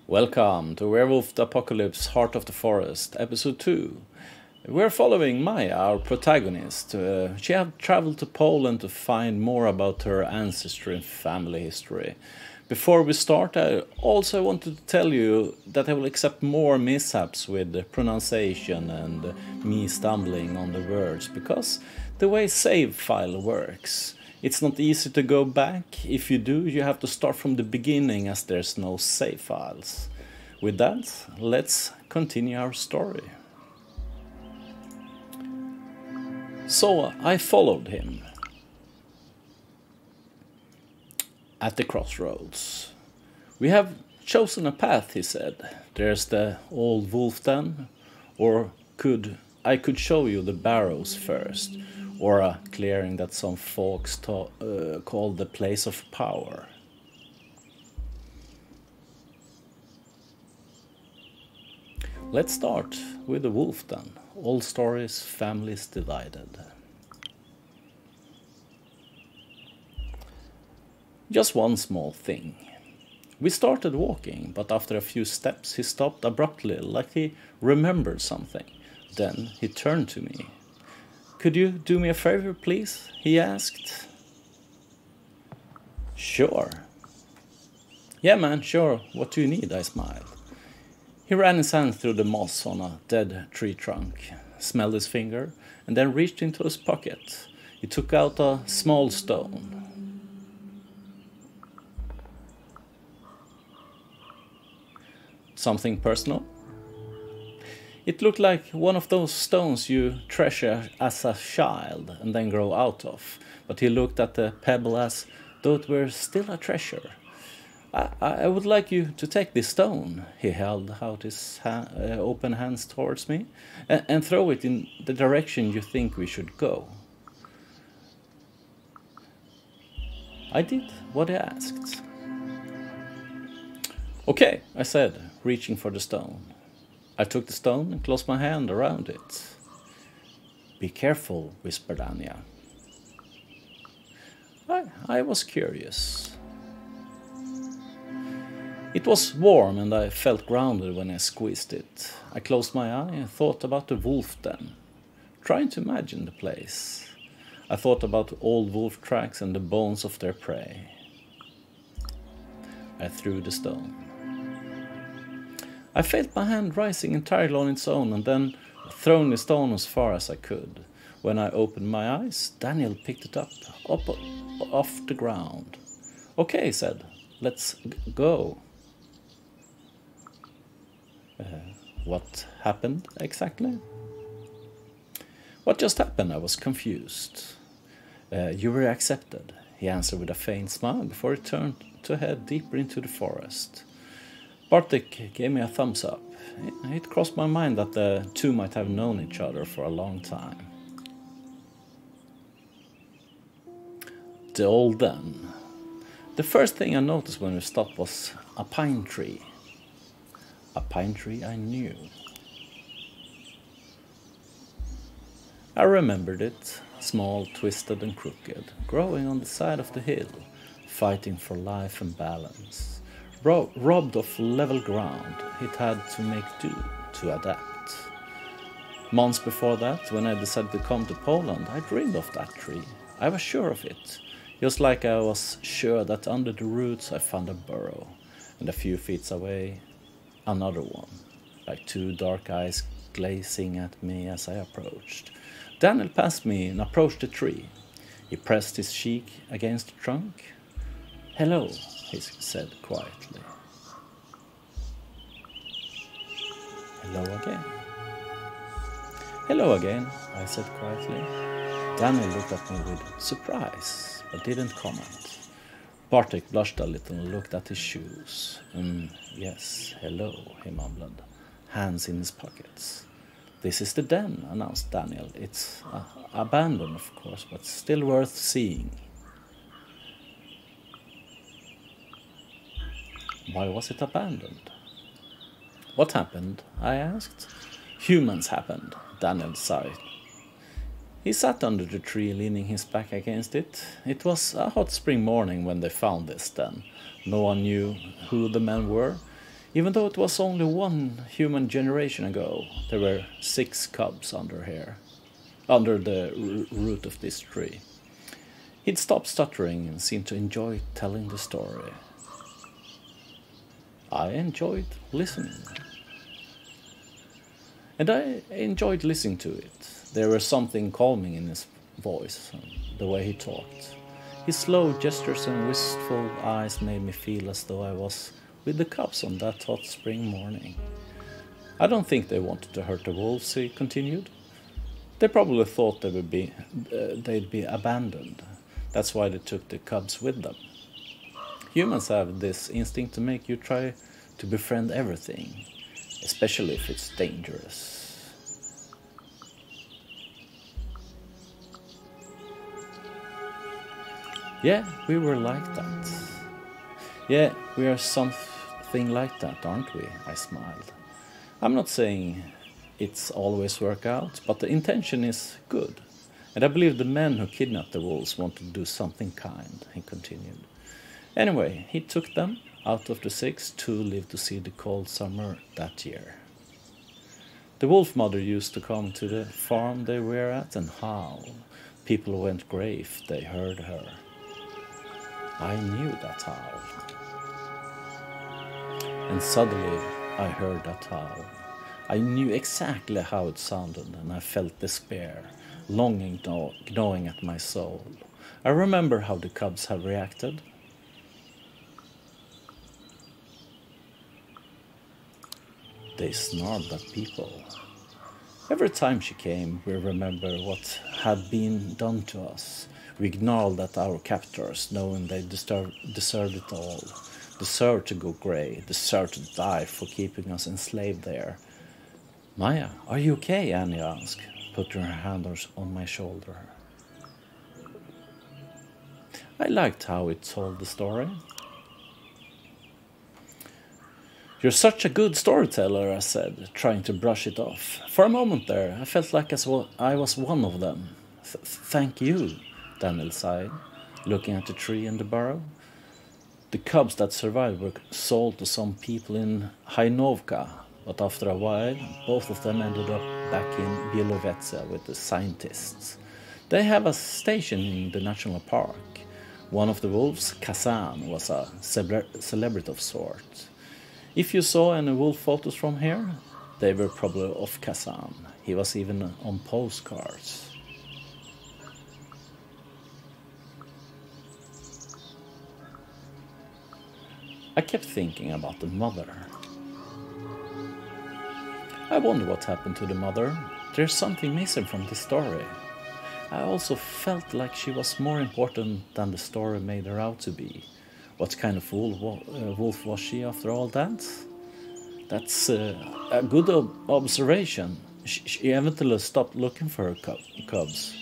Welcome to Werewolf the Apocalypse Heart of the Forest, Episode 2. We're following Maya, our protagonist. She has traveled to Poland to find more about her ancestry and family history. Before we start, I also wanted to tell you that I will accept more mishaps with pronunciation and me stumbling on the words, because the way save file works. It's not easy to go back. If you do, you have to start from the beginning as there's no save files. With that, let's continue our story. So I followed him at the crossroads. We have chosen a path, he said. There's the old wolf den, or I could show you the barrows first, or a clearing that some folks call the place of power. Let's start with the wolf den. Old stories, families divided. Just one small thing. We started walking, but after a few steps he stopped abruptly, like he remembered something. Then he turned to me. "Could you do me a favor, please?" he asked. "Sure." "Yeah, man, sure. What do you need?" I smiled. He ran his hand through the moss on a dead tree trunk, smelled his finger, and then reached into his pocket. He took out a small stone. "Something personal?" It looked like one of those stones you treasure as a child and then grow out of, but he looked at the pebble as though it were still a treasure. I would like you to take this stone," he held out his open hands towards me, "and throw it in the direction you think we should go." I did what he asked. "Okay," I said, reaching for the stone. I took the stone and closed my hand around it. "Be careful," whispered Anya. I was curious. It was warm and I felt grounded when I squeezed it. I closed my eye and thought about the wolf den, trying to imagine the place. I thought about old wolf tracks and the bones of their prey. I threw the stone. I felt my hand rising entirely on its own and then throwing the stone as far as I could. When I opened my eyes, Daniel picked it up off the ground. "Okay," he said, "let's go." What happened exactly? What just happened? I was confused. You were accepted," he answered with a faint smile before he turned to head deeper into the forest. Bartek gave me a thumbs up. It crossed my mind that the two might have known each other for a long time. The old den. The first thing I noticed when we stopped was a pine tree. A pine tree I knew. I remembered it, small, twisted and crooked, growing on the side of the hill, fighting for life and balance. Robbed of level ground, it had to make do, to adapt. Months before that, when I decided to come to Poland, I dreamed of that tree. I was sure of it, just like I was sure that under the roots I found a burrow, and a few feet away, another one, like two dark eyes glazing at me as I approached. Daniel passed me and approached the tree. He pressed his cheek against the trunk. "Hello," he said quietly. "Hello again." "Hello again," I said quietly. Daniel looked at me with surprise, but didn't comment. Bartek blushed a little and looked at his shoes. "Yes, hello," he mumbled, hands in his pockets. "This is the den," announced Daniel. "It's abandoned, of course, but still worth seeing." Why was it abandoned? "What happened?" I asked. "Humans happened," Daniel sighed. He sat under the tree, leaning his back against it. It was a hot spring morning when they found this den. No one knew who the men were. Even though it was only one human generation ago, there were 6 cubs under here, under the root of this tree. He'd stopped stuttering and seemed to enjoy telling the story. I enjoyed listening. And I enjoyed listening to it. There was something calming in his voice, the way he talked. His slow gestures and wistful eyes made me feel as though I was with the cubs on that hot spring morning. I don't think they wanted to hurt the wolves, he continued. They probably thought they'd be abandoned. That's why they took the cubs with them. Humans have this instinct to make you try to befriend everything, especially if it's dangerous. Yeah, we were like that. Yeah, we are something like that, aren't we? I smiled. I'm not saying it's always work out, but the intention is good. And I believe the men who kidnapped the wolves wanted to do something kind, he continued. Anyway, he took them. Out of the 6, 2 lived to see the cold summer that year. The wolf mother used to come to the farm they were at and howl. People went grey if they heard her. I knew that howl. And suddenly I heard that howl. I knew exactly how it sounded, and I felt despair, longing gnawing at my soul. I remember how the cubs had reacted. They snarled at people. Every time she came, we remember what had been done to us. We gnawed at our captors, knowing they deserved it all. Deserved to go grey, deserved to die for keeping us enslaved there. Maya, are you okay? Annie asked, putting her hand on my shoulder. I liked how it told the story. You're such a good storyteller, I said, trying to brush it off. For a moment there, I felt like I was one of them. Thank you, Daniel sighed, looking at the tree and the burrow. The cubs that survived were sold to some people in Hainovka, but after a while, both of them ended up back in Bielovetsia with the scientists. They have a station in the national park. One of the wolves, Kazan, was a celebrity of sorts. If you saw any wolf photos from here, they were probably of Kazan. He was even on postcards. I kept thinking about the mother. I wonder what happened to the mother. There's something missing from the story. I also felt like she was more important than the story made her out to be. What kind of wolf was she after all that? That's a good observation. She eventually stopped looking for her cubs.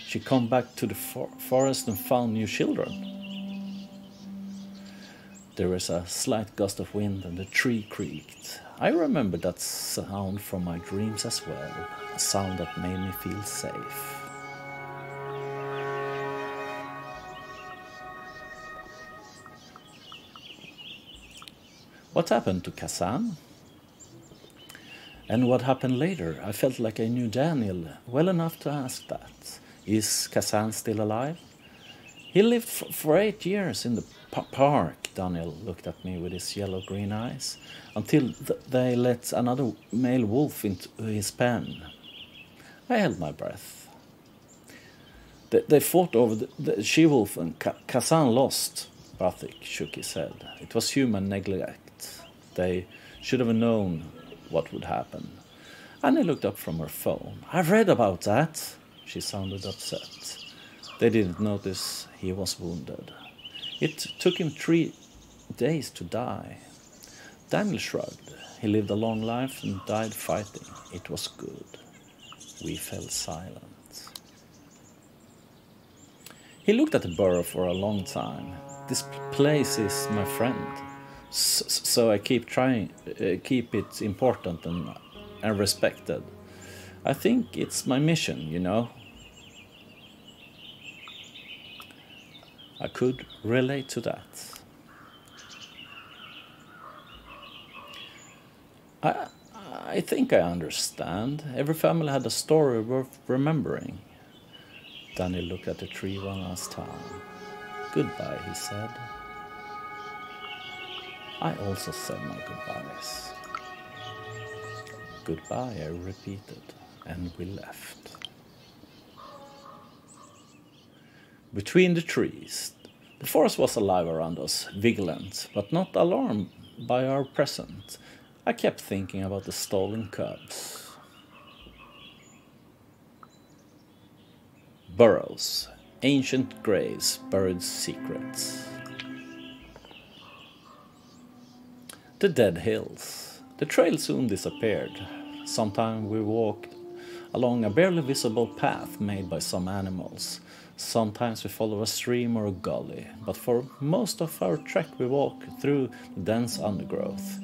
She come back to the forest and found new children. There was a slight gust of wind and the tree creaked. I remember that sound from my dreams as well, a sound that made me feel safe. What happened to Kazan? And what happened later? I felt like I knew Daniel well enough to ask that. Is Kazan still alive? He lived for 8 years in the park, Daniel looked at me with his yellow-green eyes, until they let another male wolf into his pen. I held my breath. They fought over the she-wolf and Kazan lost. Bathik shook his head. It was human neglect. They should have known what would happen. Annie looked up from her phone. I've read about that. She sounded upset. They didn't notice he was wounded. It took him 3 days to die. Daniel shrugged. He lived a long life and died fighting. It was good. We fell silent. He looked at the burrow for a long time. This place is my friend. So I keep trying, keep it important and respected. I think it's my mission, you know. I could relate to that. I, I think I understand. Every family had a story worth remembering. Danny looked at the tree one last time. Goodbye, he said. I also said my goodbyes. Goodbye, I repeated, and we left. Between the trees, the forest was alive around us, vigilant, but not alarmed by our presence. I kept thinking about the stolen cubs. Burrows, ancient graves, buried secrets. The dead hills. The trail soon disappeared. Sometimes we walked along a barely visible path made by some animals. Sometimes we followed a stream or a gully, but for most of our trek we walked through the dense undergrowth.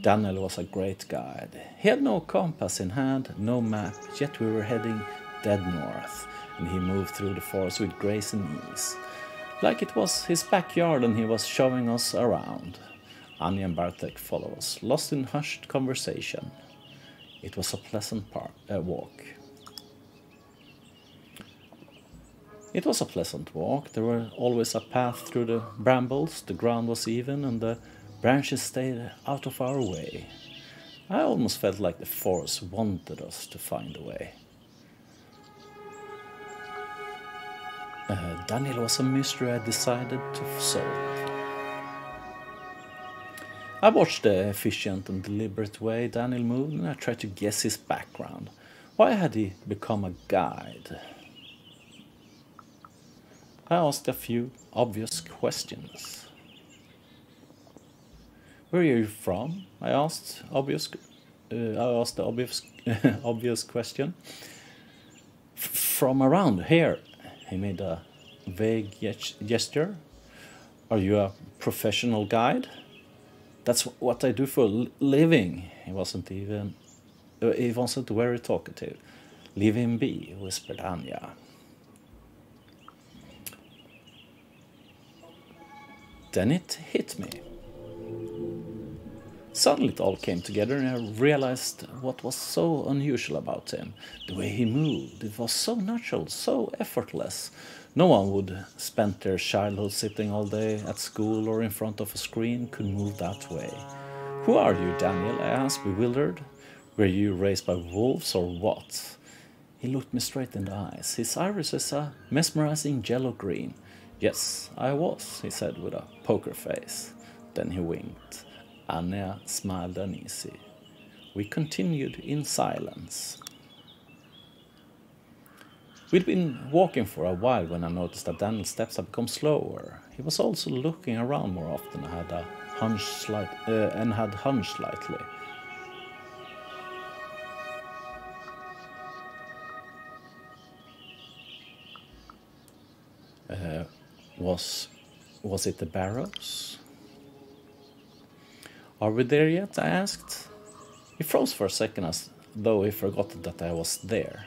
Daniel was a great guide. He had no compass in hand, no map, yet we were heading dead north, and he moved through the forest with grace and ease, like it was his backyard and he was showing us around. Anya and Bartek followed us, lost in hushed conversation. It was a pleasant walk. It was a pleasant walk. There was always a path through the brambles, the ground was even, and the branches stayed out of our way. I almost felt like the forest wanted us to find a way. Daniel was a mystery I decided to solve. I watched the efficient and deliberate way Daniel moved, and I tried to guess his background. Why had he become a guide? I asked a few obvious questions. Where are you from? I asked the obvious question. From around here. He made a vague gesture. Are you a professional guide? That's what I do for a living. He wasn't very talkative. Leave him be, whispered Anya. Then it hit me. Suddenly it all came together and I realized what was so unusual about him. The way he moved, it was so natural, so effortless. No one would spend their childhood sitting all day at school or in front of a screen could move that way. Who are you, Daniel? I asked, bewildered. Were you raised by wolves or what? He looked me straight in the eyes. His iris is a mesmerizing yellow-green. Yes, I was, he said with a poker face. Then he winked. Anya smiled uneasy. We continued in silence. We'd been walking for a while when I noticed that Daniel's steps had become slower. He was also looking around more often and had hunched slightly. Was it the barrows? Are we there yet? I asked. He froze for a second as though he forgot that I was there.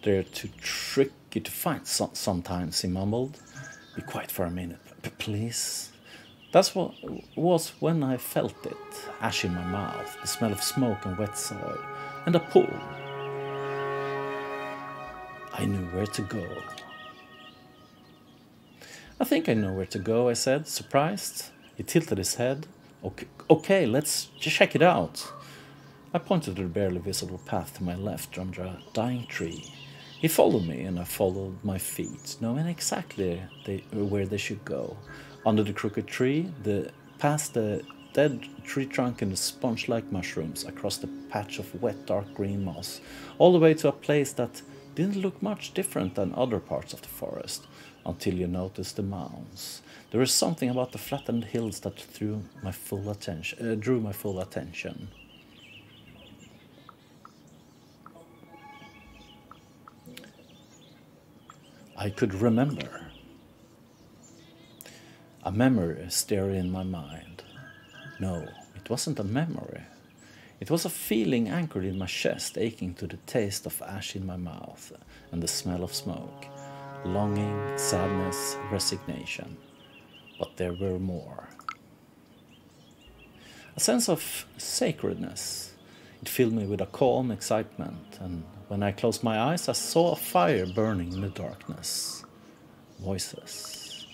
They're too tricky to find sometimes, he mumbled. Be quiet for a minute, please. That's what was when I felt it. Ash in my mouth, the smell of smoke and wet soil, and a pull. I knew where to go. I think I know where to go, I said, surprised. He tilted his head. Okay, let's check it out. I pointed to the barely visible path to my left under a dying tree. He followed me and I followed my feet, knowing exactly where they should go. Under the crooked tree, past the dead tree trunk and the sponge-like mushrooms, across the patch of wet dark green moss, all the way to a place that didn't look much different than other parts of the forest, until you noticed the mounds. There was something about the flattened hills that drew my full attention. I could remember. A memory stirred in my mind. No, it wasn't a memory. It was a feeling anchored in my chest, aching to the taste of ash in my mouth and the smell of smoke. Longing, sadness, resignation. But there were more. A sense of sacredness. It filled me with a calm excitement, and when I closed my eyes, I saw a fire burning in the darkness. Voices.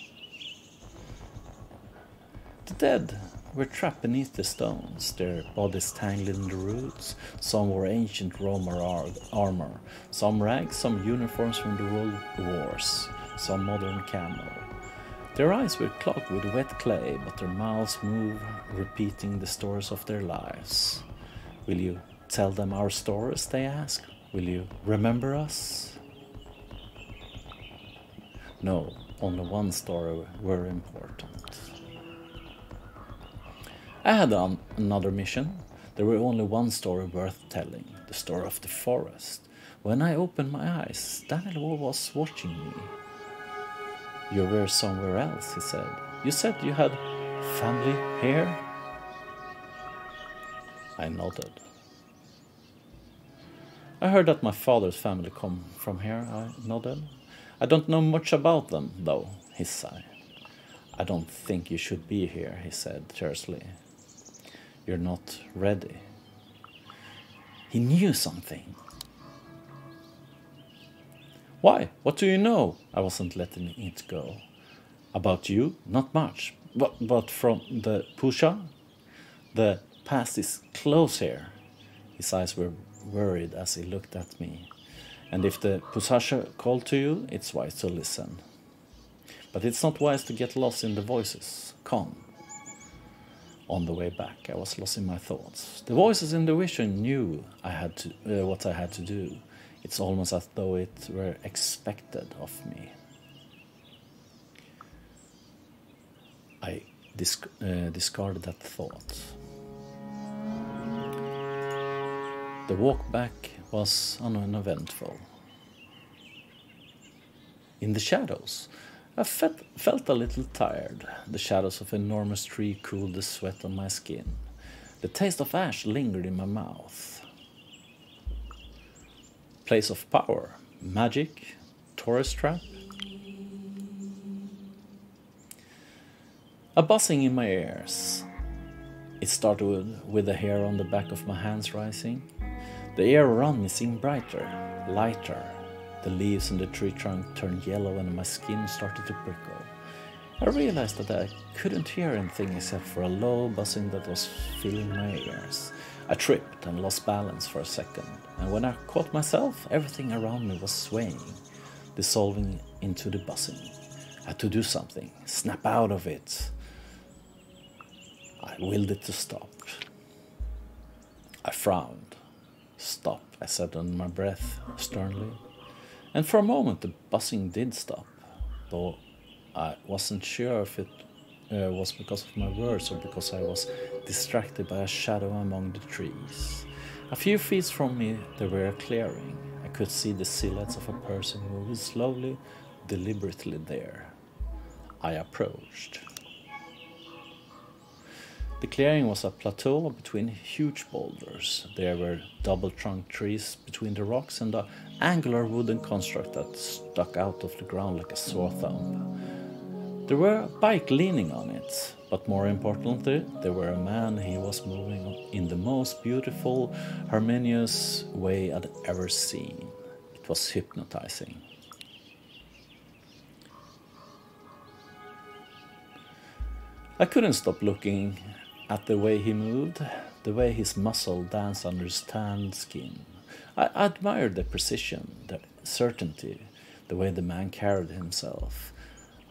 The dead were trapped beneath the stones, their bodies tangled in the roots. Some wore ancient Roman armor, some rags, some uniforms from the world wars, some modern camo. Their eyes were clogged with wet clay, but their mouths moved, repeating the stories of their lives. Will you tell them our stories, they asked. Will you remember us? No, only one story were important. I had another mission. There were only one story worth telling, the story of the forest. When I opened my eyes, Daniel was watching me. You were somewhere else, he said. You said you had family here? I nodded. I heard that my father's family come from here, I nodded. I don't know much about them, though, he sighed. I don't think you should be here, he said tersely. You're not ready. He knew something. Why? What do you know? I wasn't letting it go. About you? Not much. But from the Pusha? The past is close here. His eyes were worried as he looked at me. And if the Pusasha called to you, it's wise to listen. But it's not wise to get lost in the voices. Come. On the way back, I was lost in my thoughts. The voices in the vision knew what I had to do. It's almost as though it were expected of me. I discarded that thought. The walk back was uneventful. In the shadows, I felt a little tired. The shadows of an enormous tree cooled the sweat on my skin. The taste of ash lingered in my mouth. Place of power, magic, tourist trap. A buzzing in my ears. It started with the hair on the back of my hands rising. The air around me seemed brighter, lighter. The leaves in the tree trunk turned yellow and my skin started to prickle. I realized that I couldn't hear anything except for a low buzzing that was filling my ears. I tripped and lost balance for a second, and when I caught myself, everything around me was swaying, dissolving into the buzzing. I had to do something, snap out of it. I willed it to stop. I frowned. Stop, I said under my breath, sternly. And for a moment the buzzing did stop, though I wasn't sure if it was because of my words or because I was distracted by a shadow among the trees. A few feet from me there were a clearing. I could see the silhouettes of a person moving slowly, deliberately there. I approached. The clearing was a plateau between huge boulders. There were double-trunked trees between the rocks and an angular wooden construct that stuck out of the ground like a sore thumb. There were a bike leaning on it, but more importantly, there were a man. He was moving in the most beautiful, harmonious way I'd ever seen. It was hypnotizing. I couldn't stop looking at the way he moved, the way his muscle danced under his tanned skin. I admired the precision, the certainty, the way the man carried himself.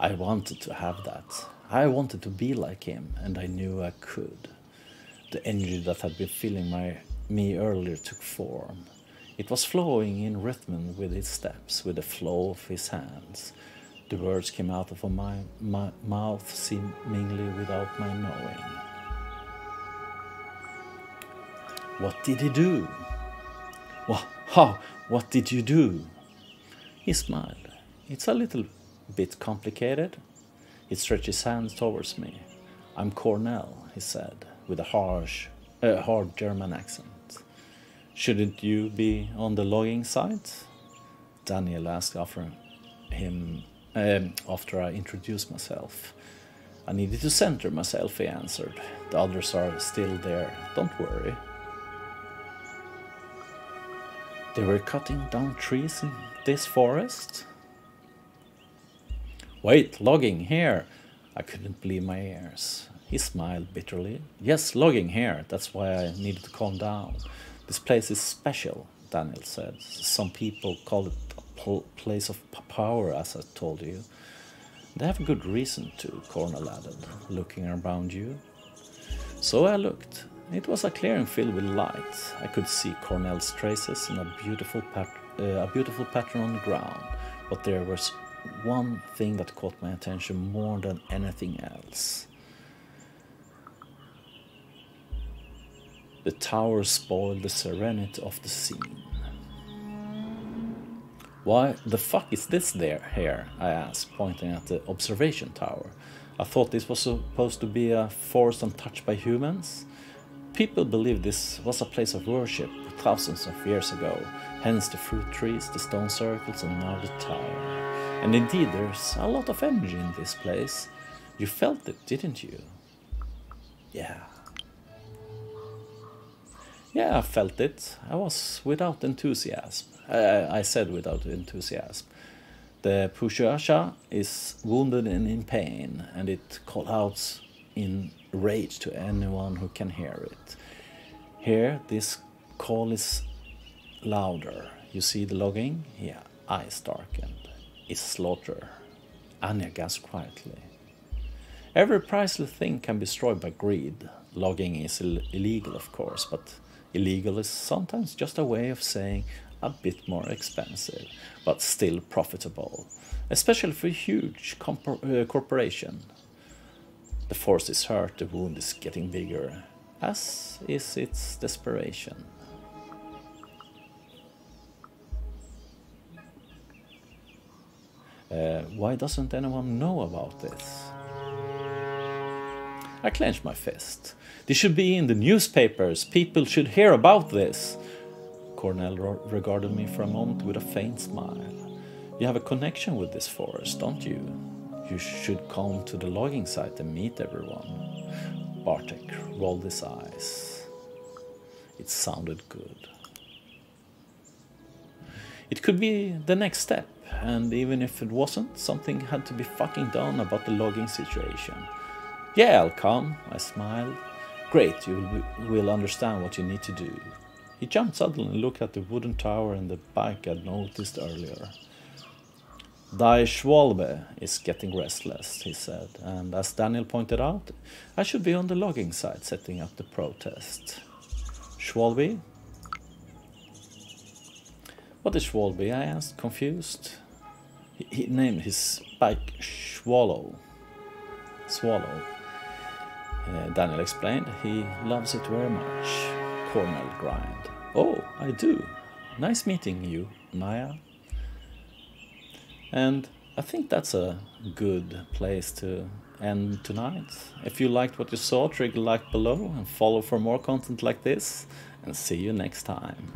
I wanted to have that. I wanted to be like him, and I knew I could. The energy that had been filling me earlier took form. It was flowing in rhythm with his steps, with the flow of his hands. The words came out of my mouth seemingly without my knowing. What did he do? What did you do? He smiled. It's a little bit complicated. He stretched his hands towards me. I'm Cornell, he said, with a hard German accent. Shouldn't you be on the logging site? Daniel asked after I introduced myself. I needed to center myself, he answered. The others are still there, don't worry. They were cutting down trees in this forest? Wait, logging here! I couldn't believe my ears. He smiled bitterly. Yes, logging here, that's why I needed to calm down. This place is special, Daniel said. Some people call it a place of power, as I told you. They have a good reason to, Cornell added, looking around you. So I looked. It was a clearing filled with light. I could see Cornell's traces in a beautiful pattern on the ground, but there was one thing that caught my attention more than anything else. The tower spoiled the serenity of the scene. Why the fuck is this here? I asked, pointing at the observation tower. I thought this was supposed to be a forest untouched by humans. People believed this was a place of worship thousands of years ago, hence the fruit trees, the stone circles, and now the tower. And indeed, there's a lot of energy in this place. You felt it, didn't you? Yeah. Yeah, I felt it. I was without enthusiasm. I said without enthusiasm. The Pushasha is wounded and in pain, and it calls out in rage to anyone who can hear it. Here, this call is louder. You see the logging? Yeah, eyes darkened. It's slaughter. Anya gasped quietly. Every priceless thing can be destroyed by greed. Logging is illegal, of course, but illegal is sometimes just a way of saying a bit more expensive, but still profitable, especially for a huge corporation. The force is hurt, the wound is getting bigger, as is its desperation. Why doesn't anyone know about this? I clenched my fist. This should be in the newspapers. People should hear about this. Cornell regarded me for a moment with a faint smile. You have a connection with this forest, don't you? You should come to the logging site and meet everyone. Bartek rolled his eyes. It sounded good. It could be the next step, and even if it wasn't, something had to be fucking done about the logging situation. Yeah, I'll come, I smiled. Great, you will understand what you need to do. He jumped suddenly and looked at the wooden tower and the bike I'd noticed earlier. Die Schwalbe is getting restless, he said, and as Daniel pointed out, I should be on the logging site setting up the protest. Schwalbe? What is Schwalbe? I asked, confused. He named his bike Swallow. Daniel explained. He loves it very much. Cornell grinned. Oh, I do. Nice meeting you, Maya. And I think that's a good place to end tonight. If you liked what you saw, trigger like below and follow for more content like this. And see you next time.